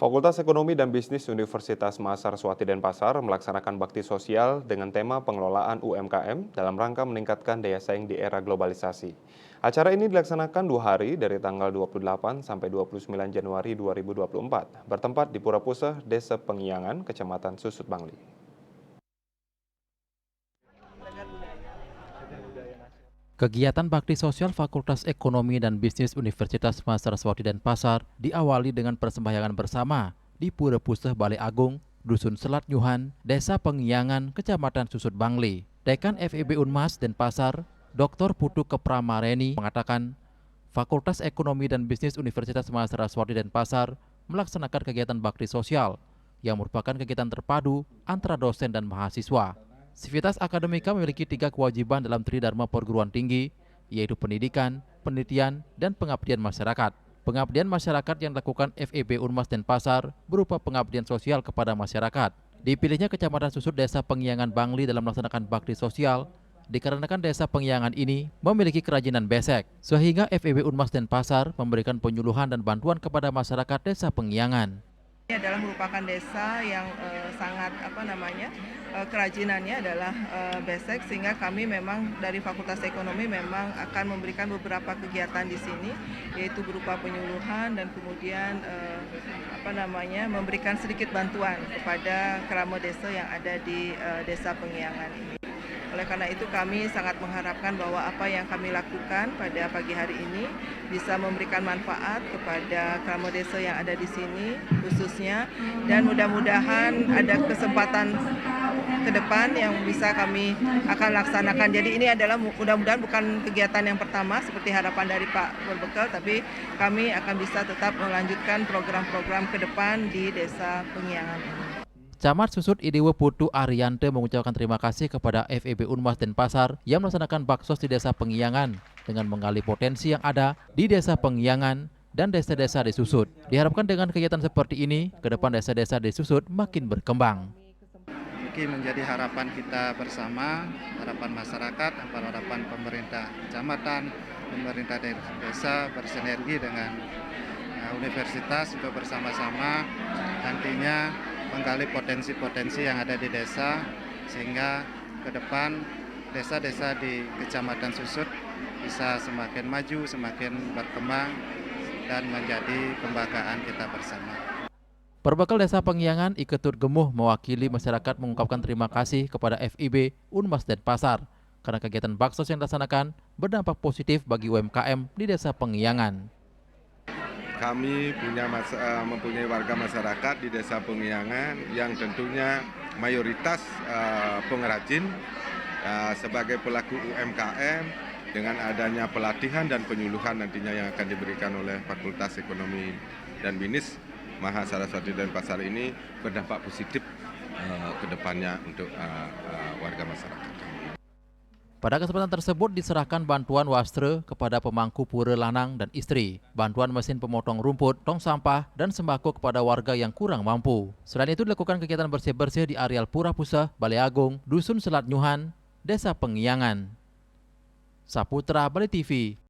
Fakultas Ekonomi dan Bisnis Universitas Mahasiswa Denpasar melaksanakan bakti sosial dengan tema pengelolaan UMKM dalam rangka meningkatkan daya saing di era globalisasi. Acara ini dilaksanakan 2 hari dari tanggal 28 sampai 29 Januari 2024, bertempat di Pura Puseh, Desa Pengiangan, Kecamatan Susut Bangli. Kegiatan bakti sosial Fakultas Ekonomi dan Bisnis Universitas Mahasiswa Denpasar diawali dengan persembahyangan bersama di Pura Puseh Balai Agung, Dusun Selat Nyuhan, Desa Pengiangan, Kecamatan Susut Bangli. Dekan FEB Unmas Denpasar, Dr. Putu Kepramareni mengatakan, Fakultas Ekonomi dan Bisnis Universitas Mahasiswa Denpasar melaksanakan kegiatan bakti sosial yang merupakan kegiatan terpadu antara dosen dan mahasiswa. Sivitas Akademika memiliki 3 kewajiban dalam Tridharma Perguruan Tinggi, yaitu pendidikan, penelitian, dan pengabdian masyarakat. Pengabdian masyarakat yang dilakukan FEB Unmas Denpasar berupa pengabdian sosial kepada masyarakat. Dipilihnya Kecamatan Susut Desa Pengiangan Bangli dalam melaksanakan bakti sosial, dikarenakan Desa Pengiangan ini memiliki kerajinan besek, sehingga FEB Unmas Denpasar memberikan penyuluhan dan bantuan kepada masyarakat Desa Pengiangan. Ini adalah merupakan desa yang sangat kerajinannya adalah besek, sehingga kami memang dari Fakultas Ekonomi memang akan memberikan beberapa kegiatan di sini, yaitu berupa penyuluhan dan kemudian memberikan sedikit bantuan kepada kerama desa yang ada di Desa Pengiangan ini. Oleh karena itu kami sangat mengharapkan bahwa apa yang kami lakukan pada pagi hari ini bisa memberikan manfaat kepada kerama desa yang ada di sini khususnya, dan mudah-mudahan ada kesempatan ke depan yang bisa kami akan laksanakan. Jadi ini adalah mudah-mudahan bukan kegiatan yang pertama seperti harapan dari Pak Berbekal, tapi kami akan bisa tetap melanjutkan program-program ke depan di Desa Pengiangan ini. Camat Susut Idewe Putu Ariante mengucapkan terima kasih kepada FEB Unmas Denpasar yang melaksanakan baksos di Desa Pengiangan dengan menggali potensi yang ada di Desa Pengiangan dan desa-desa di Susut. Diharapkan dengan kegiatan seperti ini, ke depan desa-desa di Susut makin berkembang. Ini menjadi harapan kita bersama, harapan masyarakat, harapan pemerintah kecamatan, pemerintah desa bersinergi dengan universitas untuk bersama-sama nantinya menggali potensi-potensi yang ada di desa, sehingga ke depan desa-desa di Kecamatan Susut bisa semakin maju, semakin berkembang, dan menjadi kebanggaan kita bersama. Perbekal Desa Pengiangan, Iketut Gemuh mewakili masyarakat mengungkapkan terima kasih kepada FIB Unmas Denpasar karena kegiatan baksos yang dilaksanakan berdampak positif bagi UMKM di Desa Pengiangan. Kami mempunyai warga masyarakat di Desa Pengiangan yang tentunya mayoritas pengrajin sebagai pelaku UMKM, dengan adanya pelatihan dan penyuluhan nantinya yang akan diberikan oleh Fakultas Ekonomi dan Bisnis Mahasiswa Denpasar ini berdampak positif ke depannya untuk warga masyarakat. Pada kesempatan tersebut diserahkan bantuan wastre kepada pemangku pura lanang dan istri, bantuan mesin pemotong rumput, tong sampah, dan sembako kepada warga yang kurang mampu. Selain itu dilakukan kegiatan bersih-bersih di areal Pura Puseh, Balai Agung, Dusun Selat Nyuhan, Desa Pengiangan. Saputra, Bali TV.